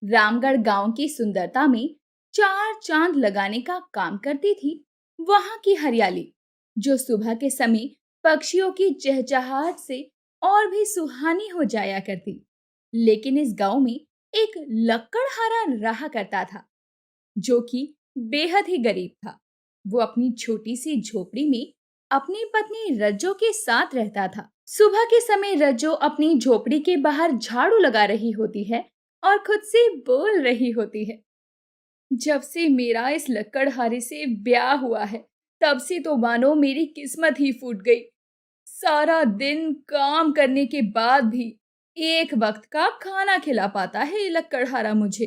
रामगढ़ गांव की सुंदरता में चार चांद लगाने का काम करती थी। वहां की हरियाली, जो सुबह के समय पक्षियों की चहचहाहट से और भी सुहानी हो जाया करती। लेकिन इस गांव में एक लकड़हारा रहा करता था, जो कि बेहद ही गरीब था। वो अपनी छोटी सी झोपड़ी में अपनी पत्नी रज्जो के साथ रहता था। सुबह के समय रज्जो अपनी झोपड़ी के बाहर झाड़ू लगा रही होती है और खुद से बोल रही होती है, जब से मेरा इस लकड़हारे से ब्याह हुआ है, तब से तो मानो मेरी किस्मत ही फूट गई। सारा दिन काम करने के बाद भी एक वक्त का खाना खिला पाता है ये लकड़हारा मुझे।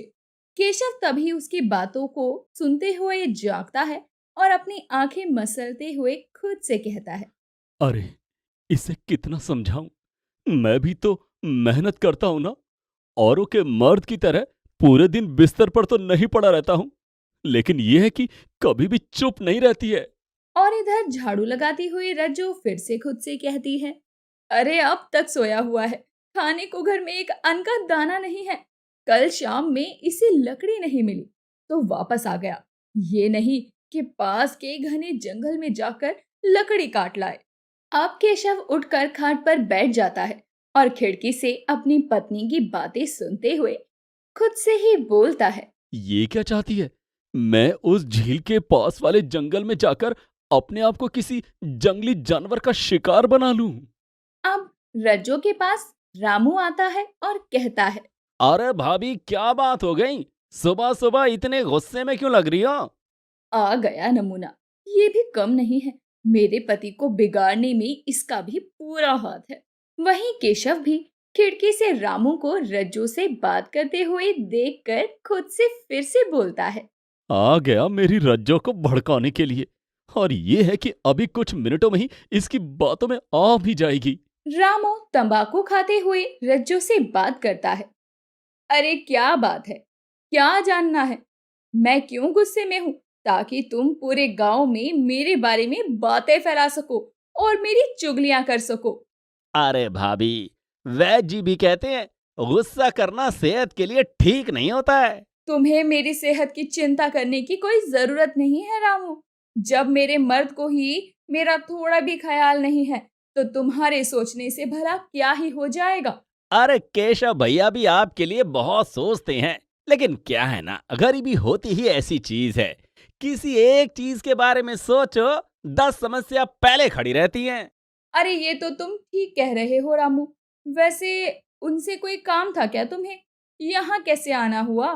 केशव तभी उसकी बातों को सुनते हुए जागता है और अपनी आंखें मसलते हुए खुद से कहता है, अरे, इसे कितना समझाऊं। मैं भी तो मेहनत करता हूं ना। औरों के मर्द की तरह पूरे दिन बिस्तर पर तो नहीं पड़ा रहता हूं, लेकिन यह है कि कभी भी चुप नहीं रहती है। और इधर झाड़ू लगाती हुई रज्जो फिर से खुद से कहती है, अरे अब तक सोया हुआ है, खाने को घर में एक अन्न का दाना नहीं है। कल शाम में इसे लकड़ी नहीं मिली तो वापस आ गया, ये नहीं कि पास के घने जंगल में जाकर लकड़ी काट लाए। अब केशव उठकर खाट पर बैठ जाता है और खिड़की से अपनी पत्नी की बातें सुनते हुए खुद से ही बोलता है, ये क्या चाहती है? मैं उस झील के पास वाले जंगल में जाकर अपने आप को किसी जंगली जानवर का शिकार बना लूं। अब रज्जो के पास रामू आता है और कहता है, अरे भाभी, क्या बात हो गई? सुबह सुबह इतने गुस्से में क्यों लग रही हो? आ गया नमूना। ये भी कम नहीं है, मेरे पति को बिगाड़ने में इसका भी पूरा हाथ है। वहीं केशव भी खिड़की से रामू को रज्जू से बात करते हुए देखकर खुद से फिर से बोलता है, आ गया मेरी रज्जो को भड़काने के लिए, और ये है कि अभी कुछ मिनटों में ही इसकी बातों में आ भी जाएगी। रामू तंबाकू खाते हुए रज्जू से बात करता है, अरे क्या बात है, क्या जानना है? मैं क्यों गुस्से में हूँ? ताकि तुम पूरे गांव में मेरे बारे में बातें फैला सको और मेरी चुगलियां कर सको। अरे भाभी, वैद्य जी भी कहते हैं गुस्सा करना सेहत के लिए ठीक नहीं होता है। तुम्हें मेरी सेहत की चिंता करने की कोई जरूरत नहीं है रामू। जब मेरे मर्द को ही मेरा थोड़ा भी ख्याल नहीं है, तो तुम्हारे सोचने से भला क्या ही हो जाएगा। अरे केशव भैया भी आपके लिए बहुत सोचते हैं, लेकिन क्या है ना, गरीबी होती ही ऐसी चीज है। किसी एक चीज के बारे में सोचो, 10 समस्या पहले खड़ी रहती हैं। अरे ये तो तुम ठीक कह रहे हो रामू। वैसे उनसे कोई काम था क्या तुम्हें? यहाँ कैसे आना हुआ?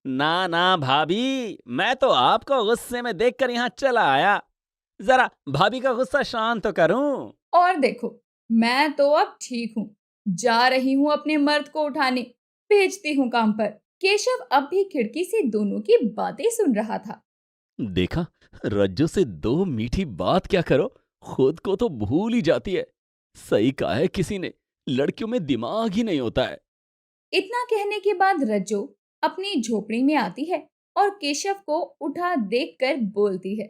ना ना भाभी, मैं तो आपको गुस्से में देखकर यहाँ चला आया। जरा भाभी का गुस्सा शांत तो करूं। और देखो, मैं तो अब ठीक हूँ। जा रही हूँ अपने मर्द को उठाने, भेजती हूँ काम पर। केशव अब भी खिड़की से दोनों की बातें सुन रहा था। देखा, रज्जू से दो मीठी बात क्या करो, खुद को तो भूल ही जाती है। सही कहा है किसी ने, लड़कियों में दिमाग ही नहीं होता है। इतना कहने के बाद रज्जो अपनी झोपड़ी में आती है और केशव को उठा देखकर बोलती है,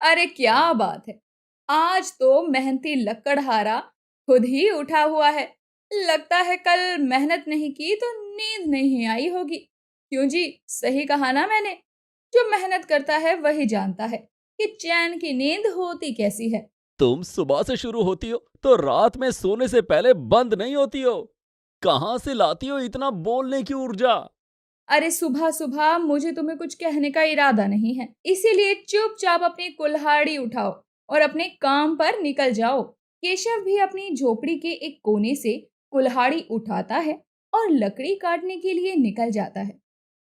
अरे क्या बात है, आज तो मेहनती लकड़हारा खुद ही उठा हुआ है। लगता है कल मेहनत नहीं की तो नींद नहीं आई होगी। क्यों जी, सही कहा ना मैंने? जो मेहनत करता है वही जानता है कि चैन की नींद होती कैसी है। तुम सुबह से शुरू होती हो तो रात में सोने से पहले बंद नहीं होती हो। कहाँ से लाती हो इतना बोलने की ऊर्जा? अरे सुबह सुबह मुझे तुम्हें कुछ कहने का इरादा नहीं है, इसीलिए चुपचाप अपनी कुल्हाड़ी उठाओ और अपने काम पर निकल जाओ। केशव भी अपनी झोपड़ी के एक कोने से कुल्हाड़ी उठाता है और लकड़ी काटने के लिए निकल जाता है।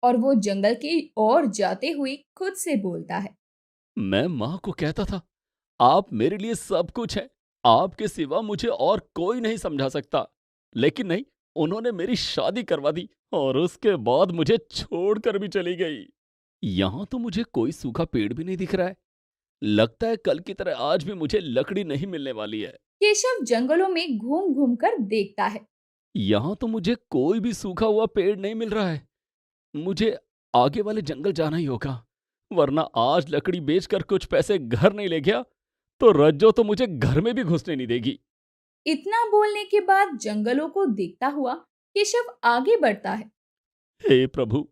और वो जंगल की ओर जाते हुए खुद से बोलता है, मैं माँ को कहता था, आप मेरे लिए सब कुछ है, आपके सिवा मुझे और कोई नहीं समझा सकता। लेकिन नहीं, उन्होंने मेरी शादी करवा दी और उसके बाद मुझे छोड़कर भी चली गई। यहाँ तो मुझे कोई सूखा पेड़ भी नहीं दिख रहा है। लगता है कल की तरह आज भी मुझे लकड़ी नहीं मिलने वाली है। केशव जंगलों में घूम घूम कर देखता है। यहाँ तो मुझे कोई भी सूखा हुआ पेड़ नहीं मिल रहा है। मुझे आगे वाले जंगल जाना ही होगा, वरना आज लकड़ी बेचकर कुछ पैसे घर नहीं ले गया तो रज्जो तो मुझे घर में भी घुसने नहीं देगी। इतना बोलने के बाद जंगलों को देखता हुआ केशव आगे बढ़ता है। हे प्रभु,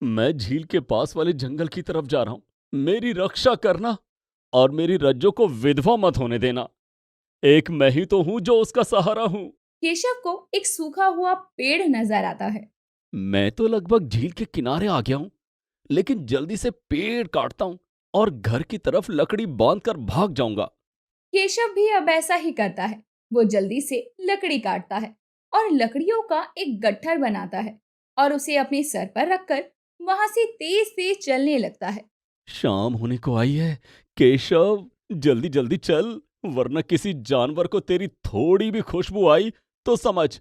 मैं झील के पास वाले जंगल की तरफ जा रहा हूँ। मेरी रक्षा करना और मेरी रज्जो को विधवा मत होने देना। एक मैं ही तो हूँ जो उसका सहारा हूँ। केशव को एक सूखा हुआ पेड़ नजर आता है। मैं तो लगभग झील के किनारे आ गया हूँ, लेकिन जल्दी से पेड़ काटता हूँ और घर की तरफ लकड़ी बांधकर भाग जाऊंगा। केशव भी अब ऐसा ही करता है। वो जल्दी से लकड़ी काटता है और लकड़ियों का एक गट्ठर बनाता है और उसे अपने सर पर रखकर वहां से तेज तेज चलने लगता है। शाम होने को आई है। केशव, जल्दी जल्दी चल, वरना किसी जानवर को तेरी थोड़ी भी खुशबू आई तो समझ,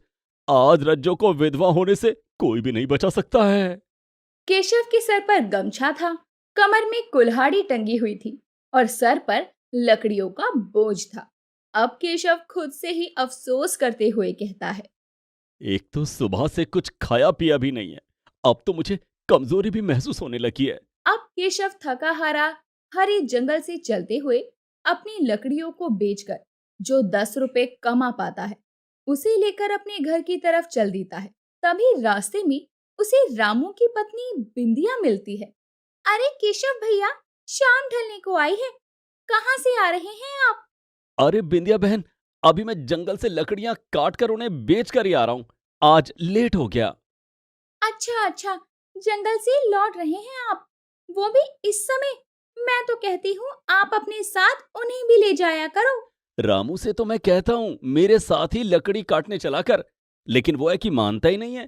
आज रज्जो को विधवा होने से कोई भी नहीं बचा सकता है। केशव के सर पर गमछा था, कमर में कुल्हाड़ी टंगी हुई थी और सर पर लकड़ियों का बोझ था। अब केशव खुद से ही अफसोस करते हुए कहता है। एक तो सुबह से कुछ खाया पिया भी नहीं है, अब तो मुझे कमजोरी भी महसूस होने लगी है। अब केशव थका हारा हरे जंगल से चलते हुए अपनी लकड़ियों को बेचकर जो 10 रुपए कमा पाता है, उसे लेकर अपने घर की तरफ चल देता है। तभी रास्ते में उसे रामू की पत्नी बिंदिया मिलती है। अरे केशव भैया, शाम ढलने को आई है, कहाँ से आ रहे हैं आप? अरे बिंदिया बहन, अभी मैं जंगल से लकड़ियां काट कर उन्हें बेच कर ही आ रहा हूँ। आज लेट हो गया। अच्छा अच्छा, जंगल से लौट रहे हैं आप, वो भी इस समय? मैं तो कहती हूँ आप अपने साथ उन्हें भी ले जाया करो। रामू से तो मैं कहता हूँ मेरे साथ ही लकड़ी काटने चला कर, लेकिन वो है कि मानता ही नहीं है।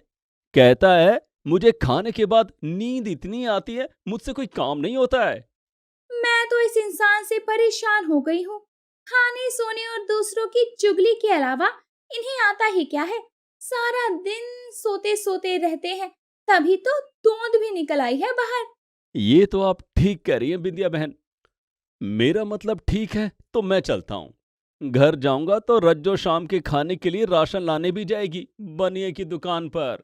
कहता है मुझे खाने के बाद नींद इतनी आती है, मुझसे कोई काम नहीं होता है। मैं तो इस इंसान से परेशान हो गई हूँ। खाने सोने और दूसरों की चुगली के अलावा इन्हें आता ही क्या है? सारा दिन सोते सोते रहते हैं, तभी तो दूध भी निकल आई है बाहर। ये तो आप ठीक कह रही हैं बिंदिया बहन। मेरा मतलब ठीक है, तो मैं चलता हूँ। घर जाऊंगा तो रज्जो शाम के खाने के लिए राशन लाने भी जाएगी बनिए की दुकान पर।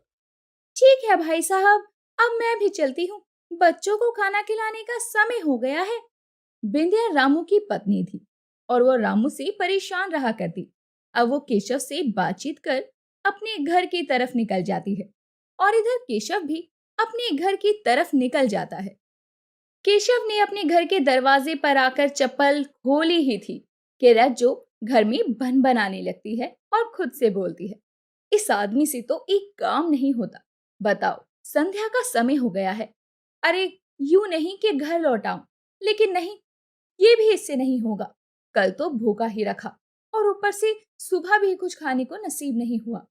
ठीक है भाई साहब, अब मैं भी चलती हूँ। बच्चों को खाना खिलाने का समय हो गया है। बिंदिया रामू की पत्नी थी और वो रामू से परेशान रहा करती। अब वो केशव से बातचीत कर अपने घर की तरफ निकल जाती है और इधर केशव भी अपने घर की तरफ निकल जाता है। केशव ने अपने घर के दरवाजे पर आकर चप्पल खोली ही थी कि रज्जो घर में बन बनाने लगती है और खुद से बोलती है, इस आदमी से तो एक काम नहीं होता। बताओ, संध्या का समय हो गया है। अरे, यूं नहीं कि घर लौट आऊं, लेकिन नहीं, ये भी इससे नहीं होगा। कल तो भूखा ही रखा और ऊपर से सुबह भी कुछ खाने को नसीब नहीं हुआ।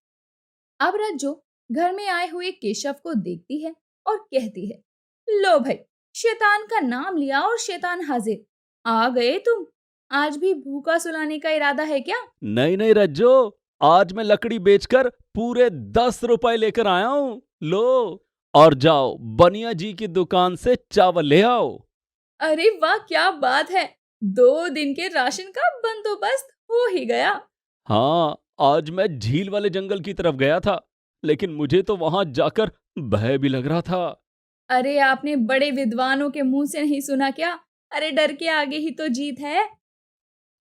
अब रज्जो घर में आए हुए केशव को देखती है और कहती है, लो भाई, शैतान का नाम लिया और शैतान हाजिर। आ गए तुम। आज भी भूखा सुलाने का इरादा है क्या? नहीं नहीं रज्जो, आज मैं लकड़ी बेचकर पूरे 10 रुपए लेकर आया हूँ। लो, और जाओ बनिया जी की दुकान से चावल ले आओ। अरे वाह, क्या बात है! 2 दिन के राशन का बंदोबस्त हो ही गया। हाँ, आज मैं झील वाले जंगल की तरफ गया था, लेकिन मुझे तो वहां जाकर भय भी लग रहा था। अरे, आपने बड़े विद्वानों के मुंह से नहीं सुना क्या? अरे, डर के आगे ही तो जीत है।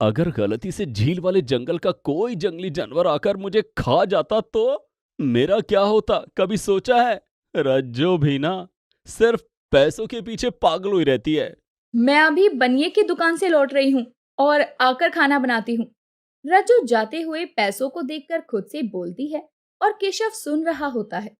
अगर गलती से झील वाले जंगल का कोई जंगली जानवर आकर मुझे खा जाता तो मेरा क्या होता, कभी सोचा है? रज्जो भी ना सिर्फ पैसों के पीछे पागल हुई रहती है। मैं अभी बनिए की दुकान से लौट रही हूँ और आकर खाना बनाती हूँ। रज्जू जाते हुए पैसों को देखकर खुद से बोलती है और केशव सुन रहा होता है।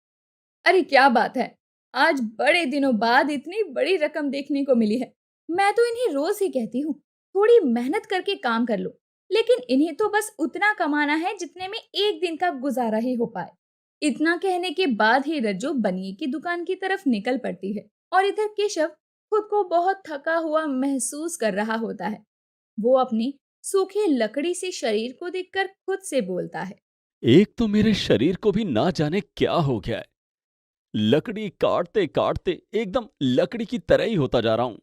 अरे क्या बात है! आज बड़े दिनों बाद इतनी बड़ी रकम देखने को मिली है। मैं तो इन्हें रोज ही कहती हूँ, थोड़ी मेहनत करके काम कर लो, लेकिन इन्हें तो बस उतना कमाना है जितने में एक दिन का गुजारा ही हो पाए। इतना कहने के बाद ही रज्जू बनिए की दुकान की तरफ निकल पड़ती है और इधर केशव खुद को बहुत थका हुआ महसूस कर रहा होता है। वो अपनी सूखी लकड़ी से शरीर को देखकर खुद से बोलता है। एक तो मेरे शरीर को भी ना जाने क्या हो गया है। लकड़ी काटते काटते एकदम लकड़ी की तरह ही होता जा रहा हूं।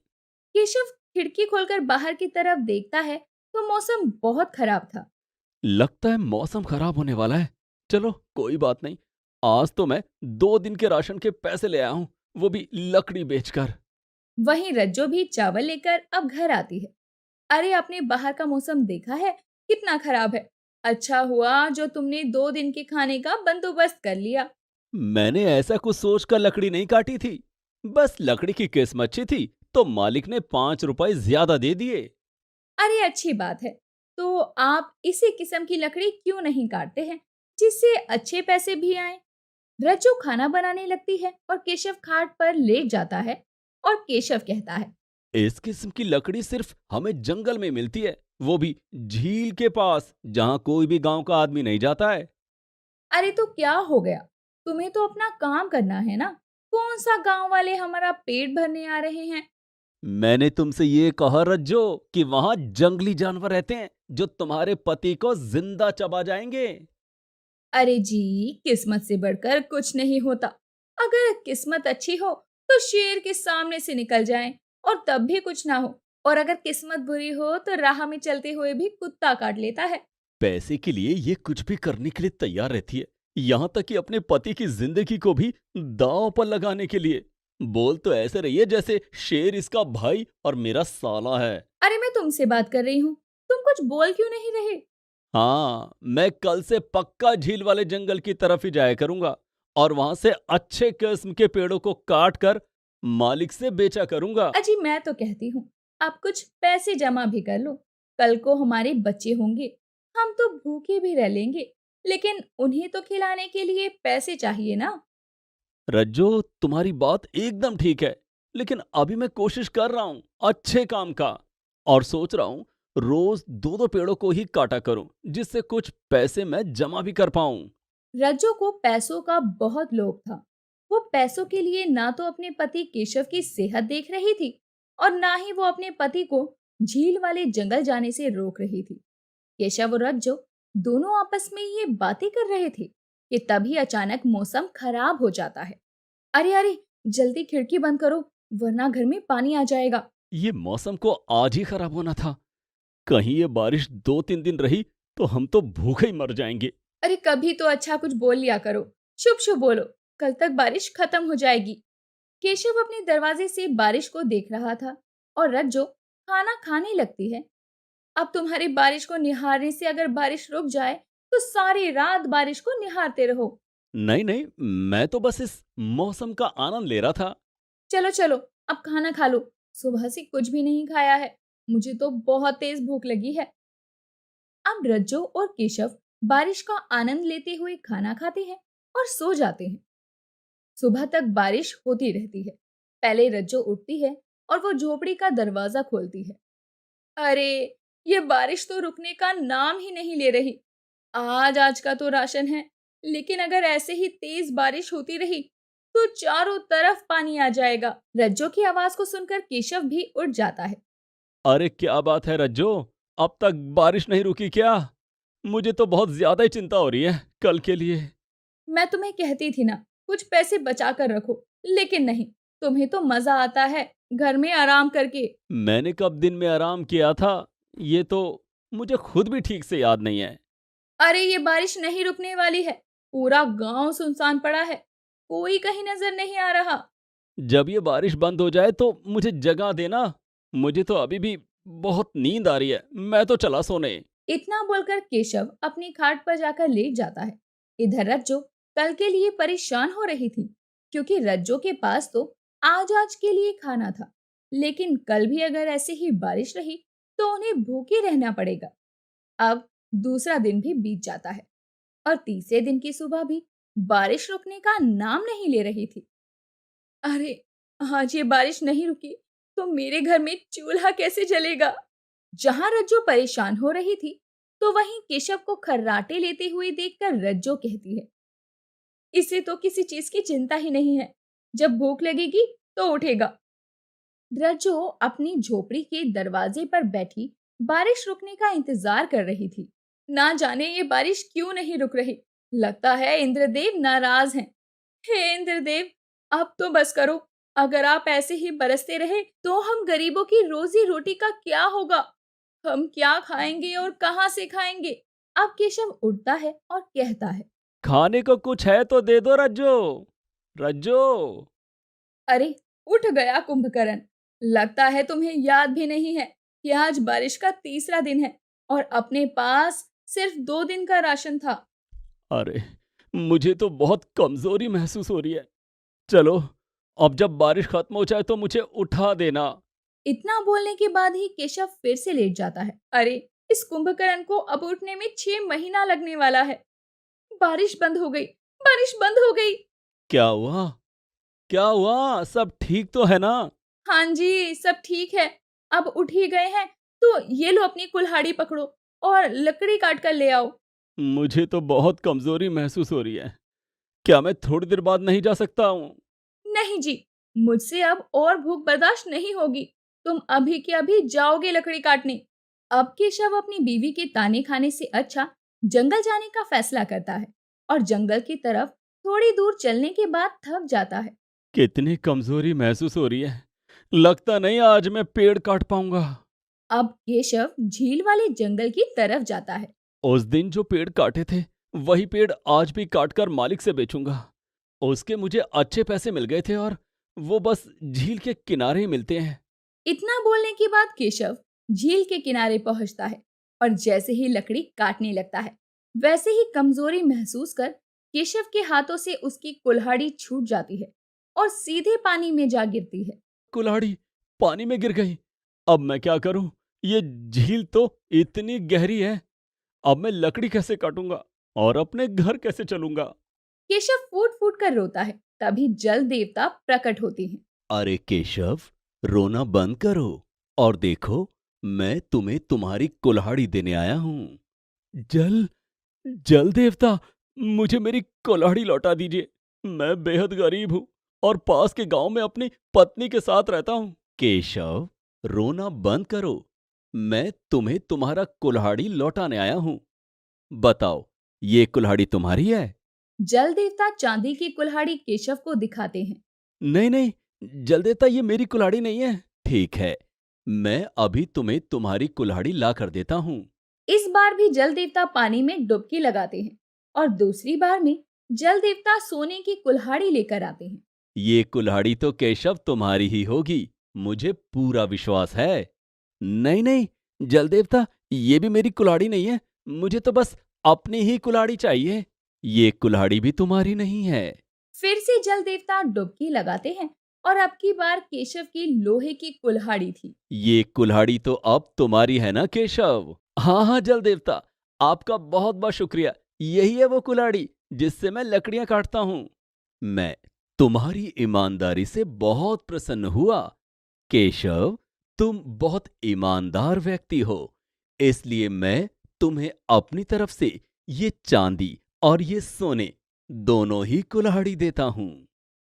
केशव खिड़की खोलकर बाहर की तरफ देखता है तो मौसम बहुत खराब था। लगता है मौसम खराब होने वाला है। चलो कोई बात नहीं, आज तो मैं 2 दिन के राशन के पैसे ले आया हूं, वो भी लकड़ी बेचकर। वहीं रज्जो भी चावल लेकर अब घर आती है। अरे, आपने बाहर का मौसम देखा है, कितना खराब है। अच्छा हुआ जो तुमने 2 दिन के खाने का बंदोबस्त कर लिया। मैंने ऐसा कुछ सोचकर लकड़ी नहीं काटी थी। बस लकड़ी की किस्म अच्छी थी तो मालिक ने 5 रुपए ज्यादा दे दिए। अरे अच्छी बात है। तो आप इसी किस्म की लकड़ी क्यों नहीं काटते हैं, जिससे अच्छे पैसे भी आए? रज्जू खाना बनाने लगती है और केशव खाट पर लेट जाता है और केशव कहता है, इस किस्म की लकड़ी सिर्फ हमें जंगल में मिलती है, वो भी झील के पास जहाँ कोई भी गांव का आदमी नहीं जाता है। अरे तो क्या हो गया, तुम्हें तो अपना काम करना है ना। कौन सा गांव वाले हमारा पेट भरने आ रहे हैं? मैंने तुमसे ये कहा रज्जो कि वहां जंगली जानवर रहते हैं जो तुम्हारे पति को जिंदा चबा जाएंगे। अरे जी, किस्मत से बढ़कर कुछ नहीं होता। अगर किस्मत अच्छी हो तो शेर के सामने से निकल जाएं और तब भी कुछ ना हो, और अगर किस्मत बुरी हो तो राह में चलते हुए भी कुत्ता काट लेता है। पैसे के लिए ये कुछ भी करने के लिए तैयार रहती है, यहाँ तक कि अपने पति की जिंदगी को भी दांव पर लगाने के लिए। बोल तो ऐसे रही है जैसे शेर इसका भाई और मेरा साला है। अरे मैं तुमसे बात कर रही हूँ, तुम कुछ बोल क्यों नहीं रहे? हाँ, मैं कल से पक्का झील वाले जंगल की तरफ ही जाया करूंगा और वहां से अच्छे किस्म के पेड़ों को काट कर मालिक से बेचा करूंगा। अजी मैं तो कहती हूँ, आप कुछ पैसे जमा भी कर लो। कल को हमारे बच्चे होंगे, हम तो भूखे भी रह लेंगे, लेकिन उन्हें तो खिलाने के लिए पैसे चाहिए ना। रज्जो, तुम्हारी बात एकदम ठीक है, लेकिन अभी मैं कोशिश कर रहा हूँ अच्छे काम का और सोच रहा हूँ रोज दो दो पेड़ों को ही काटा करूं जिससे कुछ पैसे मैं जमा भी कर पाऊं। रज्जो को पैसों का बहुत लोभ था। वो पैसों के लिए ना तो अपने पति केशव की सेहत देख रही थी और ना ही वो अपने पति को झील वाले जंगल जाने से रोक रही थी। केशव और रज्जो दोनों आपस में ये बातें कर रहे थे कि तभी अचानक मौसम खराब हो जाता है। अरे अरे, जल्दी खिड़की बंद करो, वरना घर में पानी आ जाएगा। ये मौसम को आज ही खराब होना था। कहीं ये बारिश 2-3 दिन रही तो हम तो भूखे ही मर जाएंगे। अरे कभी तो अच्छा कुछ बोल लिया करो, शुभ शुभ बोलो, कल तक बारिश खत्म हो जाएगी। केशव अपने दरवाजे से बारिश को देख रहा था और रज्जो खाना खाने लगती है। अब तुम्हारी बारिश को निहारने से अगर बारिश रुक जाए तो सारी रात बारिश को निहारते रहो। नहीं नहीं, मैं तो बस इस मौसम का आनंद ले रहा था। चलो चलो, अब खाना खा लो, सुबह से कुछ भी नहीं खाया है, मुझे तो बहुत तेज भूख लगी है। अब रज्जो और केशव बारिश का आनंद लेते हुए खाना खाते हैं और सो जाते हैं। सुबह तक बारिश होती रहती है। पहले रज्जो उठती है और वो झोपड़ी का दरवाजा खोलती है। अरे, ये बारिश तो रुकने का नाम ही नहीं ले रही। आज आज का तो राशन है, लेकिन अगर ऐसे ही तेज बारिश होती रही तो चारों तरफ पानी आ जाएगा। रज्जो की आवाज को सुनकर केशव भी उठ जाता है। अरे क्या बात है रज्जो, अब तक बारिश नहीं रुकी क्या? मुझे तो बहुत ज्यादा ही चिंता हो रही है कल के लिए। मैं तुम्हें कहती थी ना, कुछ पैसे बचा कर रखो, लेकिन नहीं, तुम्हें तो मजा आता है घर में आराम करके। मैंने कब दिन में आराम किया था ये तो मुझे खुद भी ठीक से याद नहीं है। अरे ये बारिश नहीं रुकने वाली है, पूरा गांव सुनसान पड़ा है, कोई कहीं नजर नहीं आ रहा। जब ये बारिश बंद हो जाए तो मुझे जगा देना। मुझे तो अभी भी बहुत नींद आ रही है, मैं तो चला सोने। इतना बोलकर केशव अपनी खाट पर जाकर लेट जाता है। इधर रज्जो कल के लिए परेशान हो रही थी, क्योंकि रज्जो के पास तो आज आज के लिए खाना था, लेकिन कल भी अगर ऐसे ही बारिश रही तो उन्हें भूखे रहना पड़ेगा। अब दूसरा दिन भी बीत जाता है और तीसरे दिन की सुबह भी बारिश रुकने का नाम नहीं ले रही थी। अरे, आज ये बारिश नहीं रुकी तो मेरे घर में चूल्हा कैसे जलेगा? जहां रज्जो परेशान हो रही थी, तो वहीं केशव को खर्राटे लेते हुए देखकर रज्जो कहती है, इसे तो किसी चीज की चिंता ही नहीं है, जब भूख लगेगी तो उठेगा। रज्जो अपनी झोपड़ी के दरवाजे पर बैठी बारिश रुकने का इंतजार कर रही थी। ना जाने ये बारिश क्यों नहीं रुक रही, लगता है इंद्रदेव नाराज हैं। हे इंद्रदेव, अब तो बस करो, अगर आप ऐसे ही बरसते रहे तो हम गरीबों की रोजी रोटी का क्या होगा? हम क्या खाएंगे और कहाँ से खाएंगे? अब केशव उठता है और कहता है, खाने को कुछ है तो दे दो रज्जो। रज्जो। अरे, उठ गया कुंभकर्ण, लगता है तुम्हें याद भी नहीं है कि आज बारिश का तीसरा दिन है और अपने पास सिर्फ 2 दिन का राशन था। अरे मुझे तो बहुत कमजोरी महसूस हो रही है। चलो, अब जब बारिश खत्म हो जाए तो मुझे उठा देना। इतना बोलने के बाद ही केशव फिर से लेट जाता है। अरे, इस कुंभकर्ण को अब उठने में 6 महीना लगने वाला है। बारिश बंद हो गई, बारिश बंद हो गई। क्या हुआ? क्या हुआ? सब ठीक तो है ना? हाँ जी, सब ठीक है। अब उठ ही गए हैं, तो ये लो अपनी कुल्हाड़ी पकड़ो और लकड़ी काट कर ले आओ। मुझे तो बहुत कमजोरी महसूस हो रही है। क्या मैं थोड़ी देर बाद नहीं जा सकता हूँ? नहीं जी, मुझसे अब और भूख बर्दाश्त नहीं होगी। तुम अभी के अभी जाओगे लकड़ी काटने। अब केशव अपनी बीवी के ताने खाने से अच्छा जंगल जाने का फैसला करता है और जंगल की तरफ थोड़ी दूर चलने के बाद थक जाता है। कितनी कमजोरी महसूस हो रही है। लगता नहीं आज मैं पेड़ काट पाऊंगा। अब केशव झील वाले जंगल की तरफ जाता है। उस दिन जो पेड़ काटे थे, वही पेड़ आज भी काटकर मालिक से बेचूंगा। उसके मुझे अच्छे पैसे मिल गए थे और वो बस झील के किनारे ही मिलते हैं। इतना बोलने के बाद केशव झील के किनारे पहुंचता है और जैसे ही लकड़ी काटने लगता है, वैसे ही कमजोरी महसूस कर केशव के हाथों से उसकी कुल्हाड़ी छूट जाती है और सीधे पानी में जा गिरती है। कुल्हाड़ी पानी में गिर गई। अब मैं क्या करूं? ये झील तो इतनी गहरी है। अब मैं लकड़ी कैसे काटूंगा और अपने घर कैसे चलूंगा? केशव फूट फूट कर रोता है। तभी जल देवता प्रकट होते हैं। अरे केशव, रोना बंद करो और देखो, मैं तुम्हें तुम्हारी कुल्हाड़ी देने आया हूँ। जल जल देवता, मुझे मेरी कुल्हाड़ी लौटा दीजिए। मैं बेहद गरीब हूँ और पास के गांव में अपनी पत्नी के साथ रहता हूँ। केशव, रोना बंद करो। मैं तुम्हें तुम्हारा कुल्हाड़ी लौटाने आया हूँ। बताओ, ये कुल्हाड़ी तुम्हारी है? जल देवता चांदी की कुल्हाड़ी केशव को दिखाते हैं। नहीं नहीं, जल देवता, ये मेरी कुल्हाड़ी नहीं है। ठीक है, मैं अभी तुम्हें तुम्हारी कुल्हाड़ी ला कर देता हूँ। इस बार भी जल देवता पानी में डुबकी लगाते हैं और दूसरी बार में जल देवता सोने की कुल्हाड़ी लेकर आते हैं। ये कुल्हाड़ी तो केशव तुम्हारी ही होगी, मुझे पूरा विश्वास है। नहीं नहीं, जल देवता, ये भी मेरी कुल्हाड़ी नहीं है। मुझे तो बस अपनी ही कुल्हाड़ी चाहिए। ये कुल्हाड़ी भी तुम्हारी नहीं है। फिर से जल देवता डुबकी लगाते हैं और अब की बार केशव की लोहे की कुल्हाड़ी थी। ये कुल्हाड़ी तो अब तुम्हारी है ना केशव? हाँ हाँ जल देवता, आपका बहुत बहुत शुक्रिया। यही है वो कुल्हाड़ी जिससे मैं लकड़ियां काटता हूँ। मैं तुम्हारी ईमानदारी से बहुत प्रसन्न हुआ। केशव, तुम बहुत ईमानदार व्यक्ति हो, इसलिए मैं तुम्हें अपनी तरफ से ये चांदी और ये सोने दोनों ही कुल्हाड़ी देता हूँ।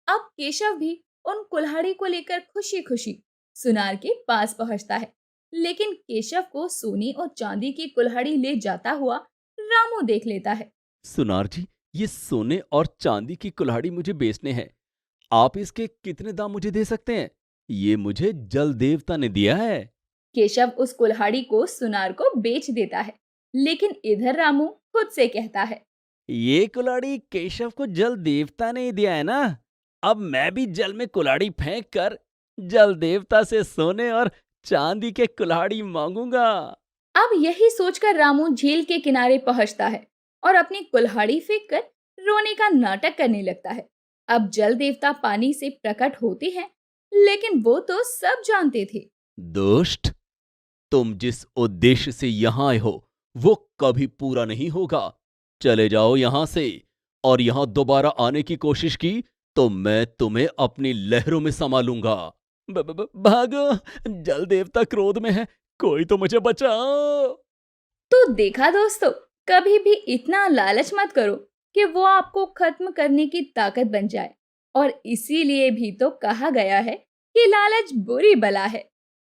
अब केशव भी उन कुल्हाड़ी को लेकर खुशी खुशी सुनार के पास पहुंचता है। लेकिन केशव को सोने और चांदी की कुल्हाड़ी ले जाता हुआ रामू देख लेता है। सुनार जी, ये सोने और चांदी की कुल्हाड़ी मुझे बेचने हैं। आप इसके कितने दाम मुझे दे सकते हैं? ये मुझे जल देवता ने दिया है। केशव उस कुल्हाड़ी को सुनार को बेच देता है। लेकिन इधर रामू खुद से कहता है। ये कुल्हाड़ी केशव को जल देवता ने ही दिया है ना? अब मैं भी जल में कुल्हाड़ी फेंक कर जल देवता से सोने और चांदी के कुल्हाड़ी मांगूंगा। अब यही सोचकर रामू झील के किनारे पहुंचता है और अपनी कुल्हाड़ी फेंक कर रोने का नाटक करने लगता है। अब जल देवता पानी से प्रकट होते हैं, लेकिन वो तो सब जानते थे। दोस्त, तुम जिस उद्देश्य से यहां आए हो वो कभी पूरा नहीं होगा। चले जाओ यहां से, और यहां दोबारा आने की कोशिश की तो मैं तुम्हें अपनी लहरों में समा लूंगा। भागो, जल देवता क्रोध में है, कोई तो मुझे बचाओ। तो देखा दोस्तों, कभी भी इतना लालच मत करो कि वो आपको खत्म करने की ताकत बन जाए। और इसीलिए भी तो कहा गया है कि लालच बुरी बला है।